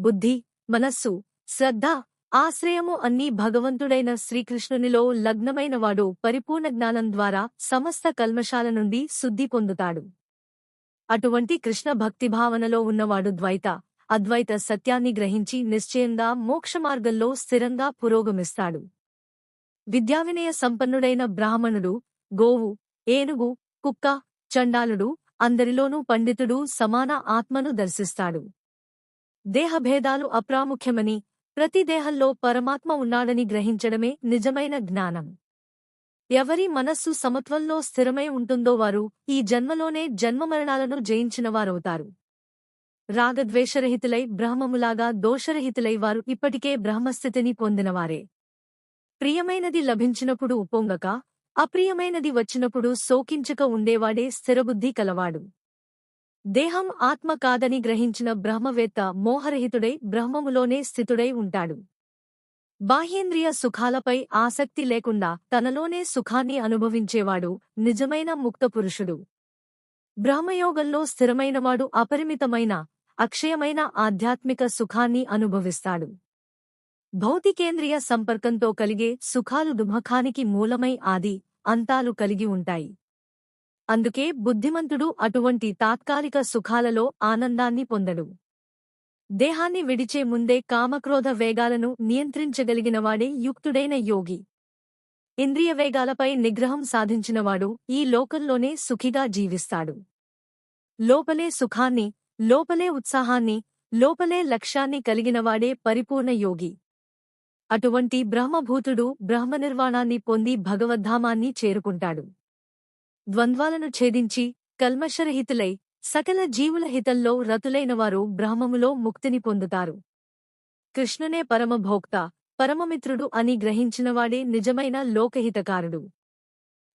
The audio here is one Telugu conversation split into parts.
బుద్ధి, మనస్సు, శ్రద్ధ, ఆశ్రయము అన్నీ భగవంతుడైన శ్రీకృష్ణునిలో లగ్నమైనవాడు పరిపూర్ణ జ్ఞానం ద్వారా సమస్త కల్మషాల నుండి శుద్ధి పొందుతాడు. అటువంటి కృష్ణ భక్తిభావనలో ఉన్నవాడు ద్వైత, అద్వైత సత్యాన్ని గ్రహించి నిశ్చయంగా మోక్షమార్గంలో స్థిరంగా పురోగమిస్తాడు. విద్యావినయ సంపన్నుడైన బ్రాహ్మణుడు, గోవు, ఏనుగు, కుక్క, చండాలుడు అందరిలోనూ పండితుడు సమాన ఆత్మను దర్శిస్తాడు. దేహభేదాలు అప్రాముఖ్యమని, ప్రతి దేహంలో పరమాత్మ ఉన్నాడని గ్రహించడమే నిజమైన జ్ఞానం. ఎవరి మనస్సు సమత్వంలో స్థిరమై ఉంటుందో వారు ఈ జన్మలోనే జన్మమరణాలను జయించినవారవుతారు. రాగద్వేషరహితులై బ్రహ్మములాగా దోషరహితులై వారు ఇప్పటికే బ్రహ్మస్థితిని పొందినవారే. ప్రియమైనది లభించినప్పుడు ఉప్పొంగక, అప్రియమైనది వచ్చినప్పుడు శోకించక ఉండేవాడే స్థిరబుద్ధి కలవాడు. దేహం ఆత్మ కాదని గ్రహించిన బ్రహ్మవేత్త మోహరహితుడై బ్రహ్మములోనే స్థితుడై ఉంటాడు. బాహ్యేంద్రియ సుఖాలపై ఆసక్తి లేకుండా తనలోనే సుఖాన్ని అనుభవించేవాడు నిజమైన ముక్తపురుషుడు. బ్రహ్మయోగంలో స్థిరమైనవాడు అపరిమితమైన, అక్షయమైన ఆధ్యాత్మిక సుఖాన్ని అనుభవిస్తాడు. భౌతికేంద్రియ సంపర్కంతో కలిగే సుఖాలు దుఃఖానికి మూలమై ఆది, అంతాలు కలిగి ఉంటాయి. అందుకే బుద్ధిమంతుడు అటువంటి తాత్కాలిక సుఖాలలో ఆనందాన్ని పొందడు. దేహాన్ని విడిచే ముందే కామక్రోధ వేగాలను నియంత్రించగలిగినవాడే యుక్తుడైన యోగి. ఇంద్రియ వేగాలపై నిగ్రహం సాధించినవాడు ఈ లోకంలోనే సుఖిగా జీవిస్తాడు. లోపలే సుఖాన్ని, లోపలే ఉత్సాహాన్ని, లోపలే లక్ష్యాన్ని కలిగినవాడే పరిపూర్ణ యోగి. అటువంటి బ్రహ్మభూతుడు బ్రహ్మనిర్వాణాన్ని పొంది భగవద్ధామాన్ని చేరుకుంటాడు. ద్వంద్వాలను ఛేదించి కల్మషరహితులై సకల జీవుల హితంలో రతులైనవారు బ్రహ్మములో ముక్తిని పొందుతారు. కృష్ణునే పరమభోక్త, పరమమిత్రుడు అని గ్రహించినవాడే నిజమైన లోకహితకారుడు.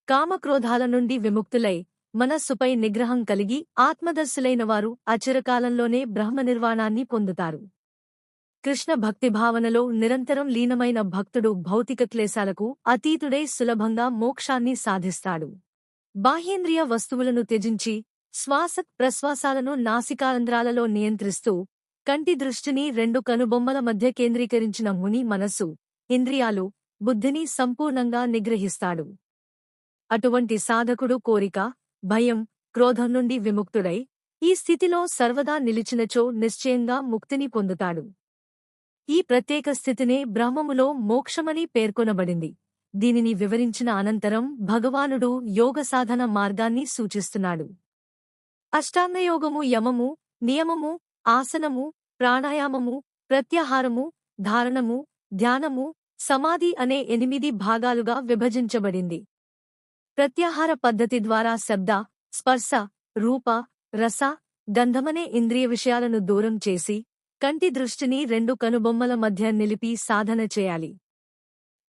కామక్రోధాల నుండి విముక్తులై మనస్సుపై నిగ్రహం కలిగి ఆత్మదర్శులైనవారు అచిరకాలంలోనే బ్రహ్మనిర్వాణాన్ని పొందుతారు. కృష్ణ భక్తిభావనలో నిరంతరం లీనమైన భక్తుడు భౌతిక క్లేశాలకు అతీతుడై సులభంగా మోక్షాన్ని సాధిస్తాడు. బాహ్యేంద్రియ వస్తువులను త్యజించి శ్వాస ప్రశ్వాసాలను నాసికారంధ్రాలలో నియంత్రిస్తూ కంటి దృష్టిని రెండు కనుబొమ్మల మధ్య కేంద్రీకరించిన ముని మనస్సు, ఇంద్రియాలు, బుద్ధిని సంపూర్ణంగా నిగ్రహిస్తాడు. అటువంటి సాధకుడు కోరిక, భయం, క్రోధం నుండి విముక్తుడై ఈ స్థితిలో సర్వదా నిలిచినచో నిశ్చయంగా ముక్తిని పొందుతాడు. ఈ ప్రత్యేక స్థితినే బ్రహ్మములో మోక్షమని పేర్కొనబడింది. దీనిని వివరించిన అనంతరం భగవానుడు యోగసాధన మార్గాన్ని సూచిస్తున్నాడు. అష్టాంగయోగము యమము, నియమము, ఆసనము, ప్రాణాయామము, ప్రత్యాహారము, ధారణము, ధ్యానము, సమాధి అనే 8 భాగాలుగా విభజించబడింది. ప్రత్యాహార పద్ధతి ద్వారా శబ్ద, స్పర్శ, రూప, రస, గంధమనే ఇంద్రియ విషయాలను దూరం చేసి కంటి దృష్టిని రెండు కనుబొమ్మల మధ్య నిలిపి సాధన చేయాలి.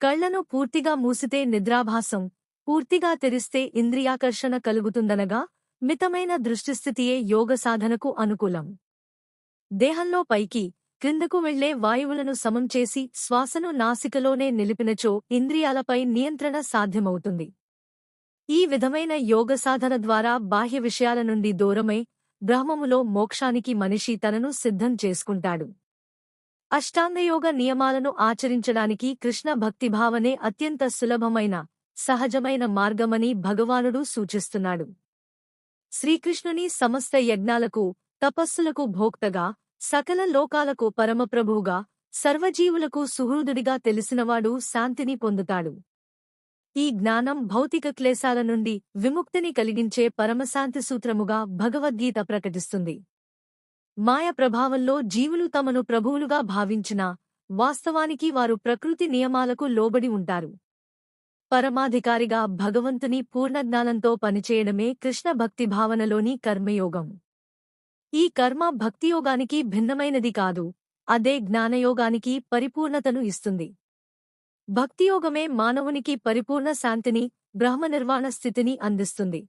కళ్లను పూర్తిగా మూసితే నిద్రాభాసం, పూర్తిగా తెరిస్తే ఇంద్రియాకర్షణ కలుగుతుందనగా మితమైన దృష్టిస్థితియే యోగ సాధనకు అనుకూలం. దేహంలో పైకి, క్రిందకు వెళ్లే వాయువులను సమం చేసి శ్వాసను నాసికలోనే నిలిపినచో ఇంద్రియాలపై నియంత్రణ సాధ్యమవుతుంది. ఈ విధమైన యోగ సాధన ద్వారా బాహ్య విషయాల నుండి దూరమై బ్రహ్మములో మోక్షానికి మనిషి తనను సిద్ధం చేసుకుంటాడు. అష్టాంగయోగ నియమాలను ఆచరించడానికి కృష్ణ భక్తిభావనే అత్యంత సులభమైన, సహజమైన మార్గమని భగవానుడు సూచిస్తున్నాడు. శ్రీకృష్ణుని సమస్త యజ్ఞాలకు, తపస్సులకు భోక్తగా, సకల లోకాలకు పరమప్రభువుగా, సర్వజీవులకు సుహృదుడిగా తెలిసినవాడు శాంతిని పొందుతాడు. ఈ జ్ఞానం భౌతిక క్లేశాల నుండి విముక్తిని కలిగించే పరమశాంతి సూత్రముగా భగవద్గీత ప్రకటిస్తుంది. మాయ ప్రభావంలో జీవులు తమను ప్రభువులుగా భావించినా వాస్తవానికి వారు ప్రకృతి నియమాలకు లోబడి ఉంటారు. పరమాధికారిగా భగవంతుని పూర్ణజ్ఞానంతో పనిచేయడమే కృష్ణ భక్తిభావనలోని కర్మయోగం. ఈ కర్మ భక్తియోగానికి భిన్నమైనది కాదు, అదే జ్ఞానయోగానికి పరిపూర్ణతను ఇస్తుంది. భక్తియోగమే మానవునికి పరిపూర్ణ శాంతిని, బ్రహ్మనిర్వాణ స్థితిని అందిస్తుంది.